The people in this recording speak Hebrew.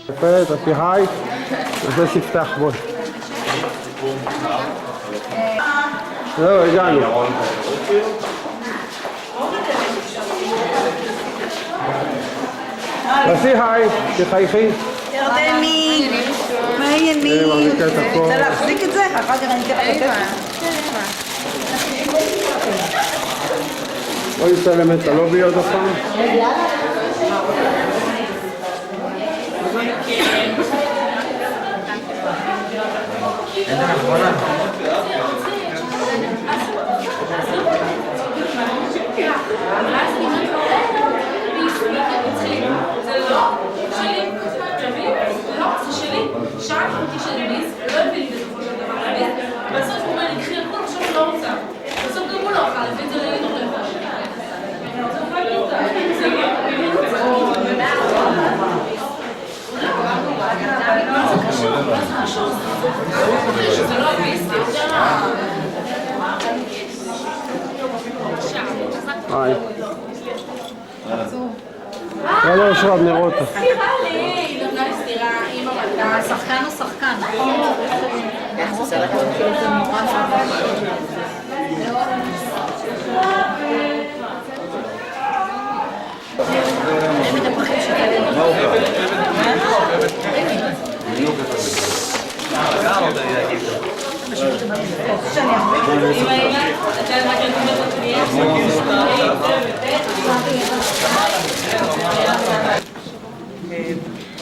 יפה, תעשי היי, וזה תפתח בוי. זהו, הגענו. תעשי היי, תחייכי. ירדני, מה העניינים? רוצה להחזיק את זה? אחר כך אני אתן לך לתת. בואי נצלם את הלובי עוד הפעם. היי. לא אושרת, נראה אותה. השחקן הוא שחקן.